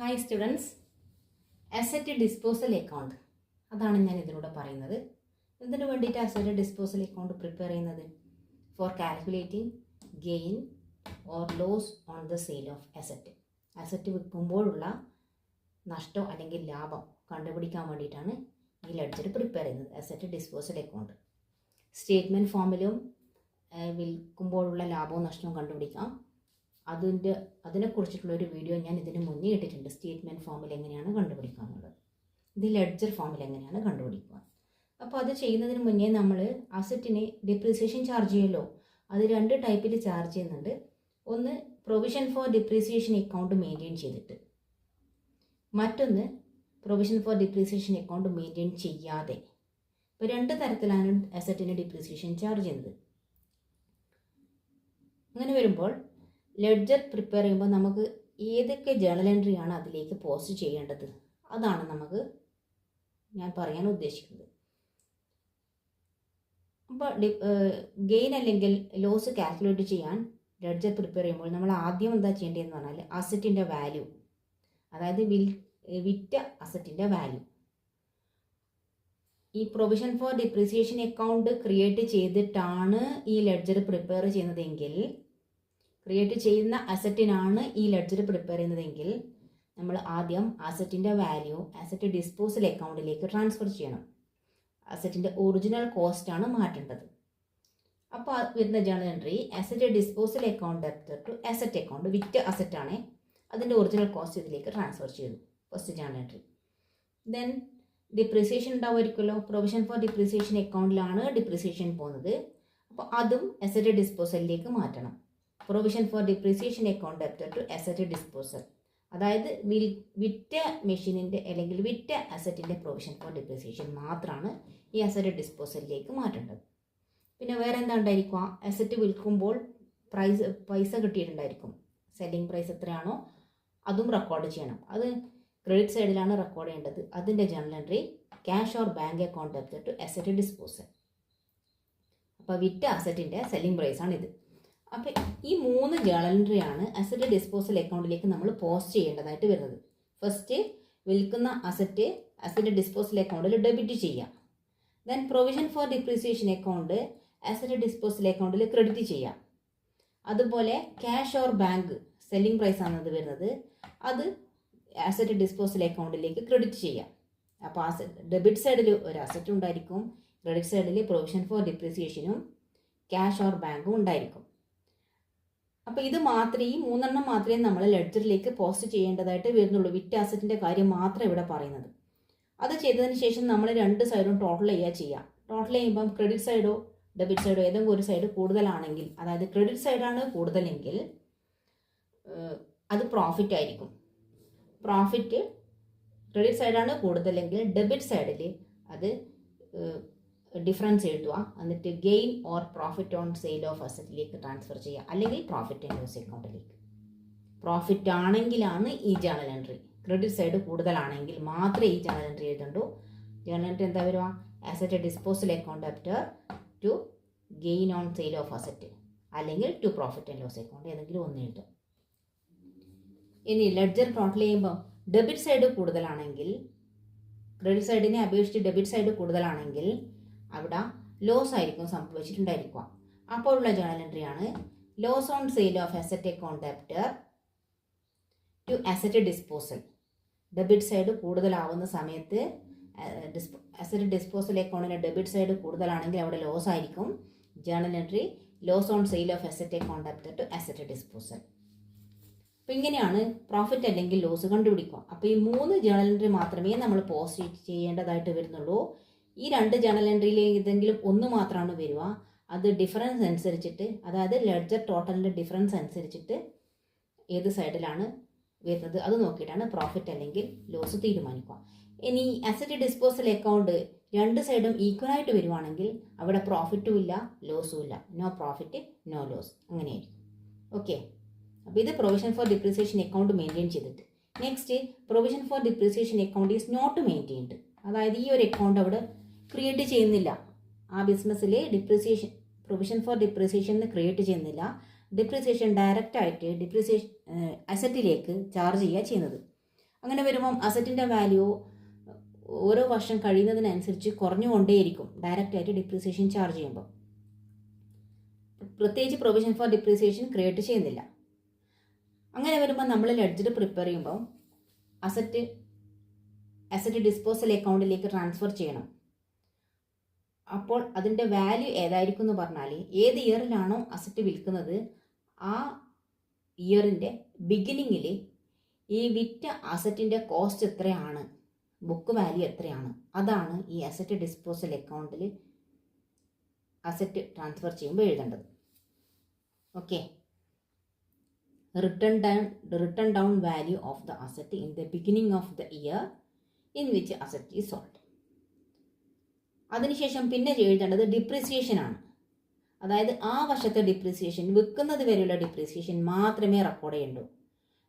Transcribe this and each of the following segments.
Hi students, asset disposal account അതാണ് ഞാൻ ഇതിലൂടെ പറയുന്നത്. എന്തിനു വേണ്ടിയിട്ട് അസറ്റ് ഡിസ്പോസൽ അക്കൗണ്ട് പ്രിപ്പയർ ചെയ്യുന്നത്? For calculating gain or loss on the sale of asset. Asset വിൽക്കുമ്പോഴുള്ള നഷ്ടം അല്ലെങ്കിൽ ലാഭം കണ്ടുപിടിക്കാൻ വേണ്ടിയിട്ടാണ് ഈ ലെഡ്ജർ പ്രിപ്പയർ ചെയ്യുന്നത്, അസറ്റ് ഡിസ്പോസൽ അക്കൗണ്ട്. സ്റ്റേറ്റ്മെൻറ്റ് ഫോമിലും വിൽക്കുമ്പോഴുള്ള ലാഭവും നഷ്ടവും കണ്ടുപിടിക്കാം. അതിനെക്കുറിച്ചിട്ടുള്ളൊരു വീഡിയോ ഞാൻ ഇതിന് മുന്നേ ഇട്ടിട്ടുണ്ട്. സ്റ്റേറ്റ്മെൻറ്റ് ഫോമിൽ എങ്ങനെയാണ് കണ്ടുപിടിക്കുക എന്നുള്ളത്, ഇത് ലെഡ്ജർ ഫോമിൽ എങ്ങനെയാണ് കണ്ടുപിടിക്കുക. അപ്പോൾ അത് ചെയ്യുന്നതിന് മുന്നേ നമ്മൾ അസറ്റിന് ഡിപ്രീസിയേഷൻ ചാർജ് ചെയ്യുമല്ലോ. അത് രണ്ട് ടൈപ്പിൽ ചാർജ് ചെയ്യുന്നുണ്ട്. ഒന്ന് provision for depreciation account maintain ചെയ്തിട്ട്, മറ്റൊന്ന് provision for depreciation account maintain ചെയ്യാതെ. ഇപ്പോൾ രണ്ട് തരത്തിലാണ് അസറ്റിന് ഡിപ്രീസിയേഷൻ ചാർജ് ചെയ്യുന്നത്. അങ്ങനെ വരുമ്പോൾ ലെഡ്ജർ പ്രിപ്പയർ ചെയ്യുമ്പോൾ നമുക്ക് ഏതൊക്കെ ജേണൽ എൻട്രിയാണ് അതിലേക്ക് പോസ്റ്റ് ചെയ്യേണ്ടത്, അതാണ് ഞാൻ പറയാൻ ഉദ്ദേശിക്കുന്നത്. അപ്പോൾ ഗെയിൻ അല്ലെങ്കിൽ ലോസ് കാൽക്കുലേറ്റ് ചെയ്യാൻ ലെഡ്ജർ പ്രിപ്പയർ ചെയ്യുമ്പോൾ നമ്മൾ ആദ്യം എന്താ ചെയ്യേണ്ടതെന്ന് പറഞ്ഞാൽ അസറ്റിൻ്റെ വാല്യൂ, അതായത് വിറ്റ അസറ്റിൻ്റെ വാല്യൂ. ഈ provision for depreciation account create ചെയ്തിട്ടാണ് ഈ ലെഡ്ജർ പ്രിപ്പയർ ചെയ്യുന്നതെങ്കിൽ, ക്രിയേറ്റ് ചെയ്യുന്ന അസറ്റിനാണ് ഈ ലെഡ്ജർ പ്രിപ്പയർ ചെയ്യുന്നതെങ്കിൽ നമ്മൾ ആദ്യം അസറ്റിൻ്റെ വാല്യൂ അസറ്റ് ഡിസ്പോസൽ അക്കൗണ്ടിലേക്ക് ട്രാൻസ്ഫർ ചെയ്യണം. അസറ്റിൻ്റെ ഒറിജിനൽ കോസ്റ്റാണ് മാറ്റേണ്ടത്. അപ്പോൾ വരുന്ന journal entry asset disposal account debtor to asset account. വിറ്റ അസറ്റാണ്, അതിൻ്റെ ഒറിജിനൽ കോസ്റ്റ് ഇതിലേക്ക് ട്രാൻസ്ഫർ ചെയ്തു, first journal entry. Then depreciation ഉണ്ടാവുമായിരിക്കുമല്ലോ. പ്രൊവിഷൻ ഫോർ ഡിപ്രീസിയേഷൻ അക്കൗണ്ടിലാണ് ഡിപ്രീസിയേഷൻ പോകുന്നത്. അപ്പോൾ അതും അസറ്റ് ഡിസ്പോസലിലേക്ക് മാറ്റണം. Provision for depreciation account debtor to asset disposal, അതായത് വിറ്റ മെഷീനിൻ്റെ അല്ലെങ്കിൽ വിറ്റ അസറ്റിൻ്റെ പ്രൊവിഷൻ ഫോർ ഡിപ്രീസിയേഷൻ മാത്രമാണ് ഈ അസറ്റ് ഡിസ്പോസലിലേക്ക് മാറ്റേണ്ടത്. പിന്നെ വേറെ എന്താ ഉണ്ടായിരിക്കുക? അസറ്റ് വിൽക്കുമ്പോൾ പൈസ കിട്ടിയിട്ടുണ്ടായിരിക്കും. സെല്ലിംഗ് പ്രൈസ് എത്രയാണോ അതും റെക്കോർഡ് ചെയ്യണം. അത് ക്രെഡിറ്റ് സൈഡിലാണ് റെക്കോർഡ് ചെയ്യേണ്ടത്. അതിൻ്റെ journal entry cash or bank account debtor to asset disposal. അപ്പോൾ വിറ്റ അസറ്റിൻ്റെ സെല്ലിംഗ് പ്രൈസാണിത്. അപ്പോൾ ഈ മൂന്ന് ജേണൽ എൻട്രിയാണ് അസറ്റ് ഡിസ്പോസൽ അക്കൗണ്ടിലേക്ക് നമ്മൾ പോസ്റ്റ് ചെയ്യേണ്ടതായിട്ട് വരുന്നത്. ഫസ്റ്റ് വിൽക്കുന്ന അസറ്റ് ഡിസ്പോസൽ അക്കൗണ്ടിൽ ഡെബിറ്റ് ചെയ്യാം. Then provision for depreciation account asset disposal അക്കൗണ്ടിൽ ക്രെഡിറ്റ് ചെയ്യാം. അതുപോലെ cash or bank selling price ആണത് വരുന്നത്, അത് അസറ്റ് ഡിസ്പോസൽ അക്കൗണ്ടിലേക്ക് ക്രെഡിറ്റ് ചെയ്യാം. അപ്പോൾ ഡെബിറ്റ് സൈഡിൽ ഒരു അസറ്റ് ഉണ്ടായിരിക്കും, ക്രെഡിറ്റ് സൈഡിൽ പ്രൊവിഷൻ ഫോർ ഡിപ്രീസിയേഷനും ക്യാഷ് ഓർ ബാങ്കും ഉണ്ടായിരിക്കും. അപ്പോൾ ഈ മൂന്നെണ്ണം മാത്രമേ നമ്മൾ ലെഡ്ജറിലേക്ക് പോസ്റ്റ് ചെയ്യേണ്ടതായിട്ട് വരുന്നുള്ളൂ. വിറ്റ അസറ്റിൻ്റെ കാര്യം മാത്രം ഇവിടെ പറയുന്നത്. അത് ചെയ്തതിന് ശേഷം നമ്മൾ രണ്ട് സൈഡും ടോട്ടൽ ചെയ്യുക. ടോട്ടൽ ചെയ്യുമ്പം ക്രെഡിറ്റ് സൈഡോ ഡെബിറ്റ് സൈഡോ ഏതെങ്കിലും ഒരു സൈഡ് കൂടുതലാണെങ്കിൽ, അതായത് ക്രെഡിറ്റ് സൈഡാണ് കൂടുതലെങ്കിൽ അത് പ്രോഫിറ്റ് ആയിരിക്കും. ക്രെഡിറ്റ് സൈഡാണ് കൂടുതലെങ്കിൽ ഡെബിറ്റ് സൈഡിൽ അത് ഡിഫറൻസ് എഴുതുക. എന്നിട്ട് gain or profit on sale of അസറ്റിലേക്ക് ട്രാൻസ്ഫർ ചെയ്യുക, അല്ലെങ്കിൽ പ്രോഫിറ്റ് ആൻഡ് ലോസ് അക്കൗണ്ടിലേക്ക്. പ്രോഫിറ്റ് ആണെങ്കിലാണ് ഈ ജേണൽ എൻട്രി, ക്രെഡിറ്റ് സൈഡ് കൂടുതലാണെങ്കിൽ മാത്രമേ ഈ ജേണൽ എൻട്രി എഴുതുള്ളൂ. ജേണൽ എൻട്രി എന്താ വരുക? Asset disposal account debtor to gain on sale of asset, അല്ലെങ്കിൽ to profit and loss account, ഏതെങ്കിലും ഒന്ന് എഴുതും. ഇനി ലെഡ്ജർ ടോട്ടൽ ചെയ്യുമ്പോൾ ഡെബിറ്റ് സൈഡ് കൂടുതലാണെങ്കിൽ, ക്രെഡിറ്റ് സൈഡിനെ അപേക്ഷിച്ച് ഡെബിറ്റ് സൈഡ് കൂടുതലാണെങ്കിൽ അവിടെ ലോസ് ആയിരിക്കും സംഭവിച്ചിട്ടുണ്ടായിരിക്കുക. അപ്പോഴുള്ള ജേണൽ എൻട്രിയാണ് loss on sale of asset account debtor to asset disposal. Debit side കൂടുതലാവുന്ന സമയത്ത് അസറ്റ് ഡിസ്പോസൽ അക്കൗണ്ടിൻ്റെ ഡെബിറ്റ് സൈഡ് കൂടുതലാണെങ്കിൽ അവിടെ ലോസ് ആയിരിക്കും. Journal entry loss on sale of asset account debtor to asset disposal. അപ്പോൾ ഇങ്ങനെയാണ് പ്രോഫിറ്റ് അല്ലെങ്കിൽ ലോസ് കണ്ടുപിടിക്കുക. അപ്പോൾ ഈ മൂന്ന് ജേണൽ എൻട്രി മാത്രമേ നമ്മൾ പോസ്റ്റ് ചെയ്യേണ്ടതായിട്ട് വരുന്നുള്ളൂ. ഈ രണ്ട് ജേണൽ എൻട്രിയിൽ ഏതെങ്കിലും ഒന്ന് മാത്രമാണ് വരിക. അത് ഡിഫറൻസ് അനുസരിച്ചിട്ട്, അതായത് ലെഡ്ജർ ടോട്ടലിൻ്റെ ഡിഫറൻസ് അനുസരിച്ചിട്ട് ഏത് സൈഡിലാണ് വരുന്നത് അത് നോക്കിയിട്ടാണ് പ്രോഫിറ്റ് അല്ലെങ്കിൽ ലോസ് തീരുമാനിക്കുക. ഇനി അസറ്റ് ഡിസ്പോസൽ അക്കൗണ്ട് രണ്ട് സൈഡും ഈക്വലായിട്ട് വരുവാണെങ്കിൽ അവിടെ പ്രോഫിറ്റും ഇല്ല ലോസും ഇല്ല. നോ പ്രോഫിറ്റ് നോ ലോസ്, അങ്ങനെയായിരിക്കും. ഓക്കെ, അപ്പോൾ ഇത് provision for depreciation account maintain ചെയ്തിട്ട്. Next provision for depreciation account is not maintained, അതായത് ഈ ഒരു അക്കൗണ്ട് അവിടെ ക്രിയേറ്റ് ചെയ്യുന്നില്ല. ആ ബിസിനസ്സിൽ പ്രൊവിഷൻ ഫോർ ഡിപ്രീസിയേഷൻ ക്രിയേറ്റ് ചെയ്യുന്നില്ല. ഡിപ്രീസിയേഷൻ ഡയറക്റ്റ് ആയിട്ട് അസറ്റിലേക്ക് ചാർജ് ചെയ്യുക ചെയ്യുന്നത്. അങ്ങനെ വരുമ്പം അസറ്റിൻ്റെ വാല്യൂ ഓരോ വർഷം കഴിയുന്നതിനനുസരിച്ച് കുറഞ്ഞുകൊണ്ടേയിരിക്കും ഡയറക്റ്റായിട്ട് ഡിപ്രീസിയേഷൻ ചാർജ് ചെയ്യുമ്പോൾ. പ്രത്യേകിച്ച് പ്രൊവിഷൻ ഫോർ ഡിപ്രീസിയേഷൻ ക്രിയേറ്റ് ചെയ്യുന്നില്ല. അങ്ങനെ വരുമ്പോൾ നമ്മൾ ലെഡ്ജർ പ്രിപ്പയർ ചെയ്യുമ്പോൾ അസറ്റ് ഡിസ്പോസൽ അക്കൗണ്ടിലേക്ക് ട്രാൻസ്ഫർ ചെയ്യണം. അപ്പോൾ അതിൻ്റെ വാല്യൂ ഏതായിരിക്കും എന്ന് പറഞ്ഞാൽ ഏത് ഇയറിലാണോ അസറ്റ് വിൽക്കുന്നത് ആ ഇയറിൻ്റെ ബിഗിനിങ്ങിൽ ഈ വിറ്റ അസറ്റിൻ്റെ കോസ്റ്റ് എത്രയാണ്, ബുക്ക് വാല്യൂ എത്രയാണ്, അതാണ് ഈ അസറ്റ് ഡിസ്പോസൽ അക്കൗണ്ടിൽ അസറ്റ് ട്രാൻസ്ഫർ ചെയ്യുമ്പോൾ എഴുതേണ്ടത്. Okay. Written down value of the asset in the beginning of the year in which asset is sold. അതിനുശേഷം പിന്നെ എഴുതേണ്ടത് ഡിപ്രീസിയേഷൻ ആണ്. അതായത് ആ വർഷത്തെ ഡിപ്രീസിയേഷൻ, വിൽക്കുന്നത് വരെയുള്ള ഡിപ്രീസിയേഷൻ മാത്രമേ റെക്കോർഡ് ചെയ്യണ്ടൂ.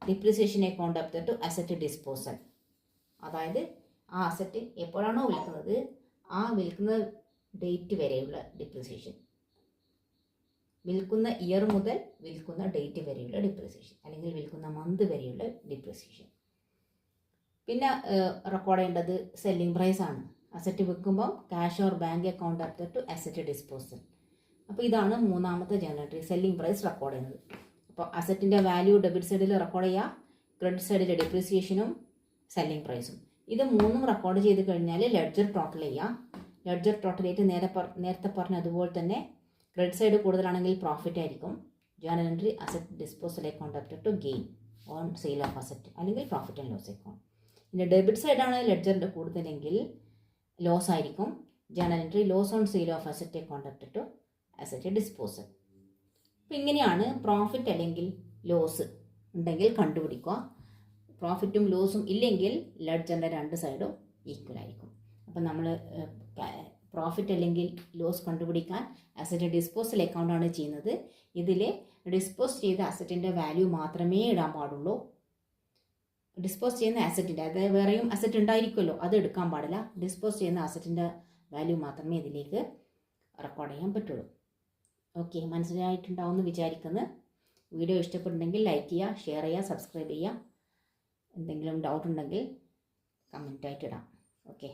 Depreciation account up to asset disposal. അതായത് ആ അസറ്റ് എപ്പോഴാണോ വിൽക്കുന്നത് ആ വിൽക്കുന്ന ഡേറ്റ് വരെയുള്ള ഡിപ്രീസിയേഷൻ, വിൽക്കുന്ന ഇയർ മുതൽ വിൽക്കുന്ന ഡേറ്റ് വരെയുള്ള ഡിപ്രീസിയേഷൻ, അല്ലെങ്കിൽ വിൽക്കുന്ന മന്ത് വരെയുള്ള ഡിപ്രീസിയേഷൻ. പിന്നെ റെക്കോർഡ് ചെയ്യേണ്ടത് സെല്ലിംഗ് പ്രൈസ് ആണ്. അസറ്റ് വിൽക്കുമ്പോൾ cash or bank account up to asset disposal. അപ്പോൾ ഇതാണ് മൂന്നാമത്തെ journal entry, selling price record ചെയ്യുന്നത്. അപ്പോൾ അസറ്റിൻ്റെ വാല്യൂ ഡെബിറ്റ് സൈഡിൽ റെക്കോർഡ് ചെയ്യുക, ക്രെഡിറ്റ് സൈഡിൽ ഡിപ്രീസിയേഷനും സെല്ലിംഗ് പ്രൈസും. ഇത് മൂന്നും റെക്കോർഡ് ചെയ്ത് കഴിഞ്ഞാൽ ലെഡ്ജർ ടോട്ടൽ ചെയ്യുക. ലെഡ്ജർ ടോട്ടൽ ചെയ്തിട്ട് നേരത്തെ പറഞ്ഞ അതുപോലെ തന്നെ ക്രെഡിറ്റ് സൈഡ് കൂടുതലാണെങ്കിൽ പ്രോഫിറ്റ് ആയിരിക്കും. Journal entry asset disposal account up to gain on sale of asset, അല്ലെങ്കിൽ പ്രോഫിറ്റ് ആൻഡ് ലോസ് അക്കൗണ്ട്. പിന്നെ ഡെബിറ്റ് സൈഡാണ് ലെഡ്ജറിൻ്റെ കൂടുതലെങ്കിൽ ലോസ് ആയിരിക്കും. Journal entry loss on sale of asset account up to asset disposal. അപ്പോൾ ഇങ്ങനെയാണ് profit അല്ലെങ്കിൽ loss ഉണ്ടെങ്കിൽ കണ്ടുപിടിക്കുക. പ്രോഫിറ്റും ലോസും ഇല്ലെങ്കിൽ ലെഡ്ജറിൻ്റെ രണ്ട് സൈഡും ഈക്വൽ ആയിരിക്കും. അപ്പം നമ്മൾ പ്രോഫിറ്റ് അല്ലെങ്കിൽ ലോസ് കണ്ടുപിടിക്കാൻ അസറ്റ് ഡിസ്പോസൽ അക്കൗണ്ടാണ് ചെയ്യുന്നത്. ഇതിൽ ഡിസ്പോസ് ചെയ്ത അസറ്റിൻ്റെ വാല്യൂ മാത്രമേ ഇടാൻ പാടുള്ളൂ. ഡിസ്പോസ് ചെയ്യുന്ന അസറ്റിൻ്റെ, അതായത് വേറെയും അസറ്റ് ഉണ്ടായിരിക്കുമല്ലോ, അത് എടുക്കാൻ പാടില്ല. ഡിസ്പോസ് ചെയ്യുന്ന അസറ്റിൻ്റെ വാല്യൂ മാത്രമേ ഇതിലേക്ക് റെക്കോർഡ് ചെയ്യാൻ പറ്റുള്ളൂ. ഓക്കെ, മനസ്സിലായിട്ടുണ്ടാവും എന്ന് വിചാരിക്കുന്നു. വീഡിയോ ഇഷ്ടപ്പെട്ടുണ്ടെങ്കിൽ ലൈക്ക് ചെയ്യുക, ഷെയർ ചെയ്യുക, സബ്സ്ക്രൈബ് ചെയ്യുക. എന്തെങ്കിലും ഡൗട്ട് ഉണ്ടെങ്കിൽ കമൻറ്റായിട്ട് ഇടാം. ഓക്കെ.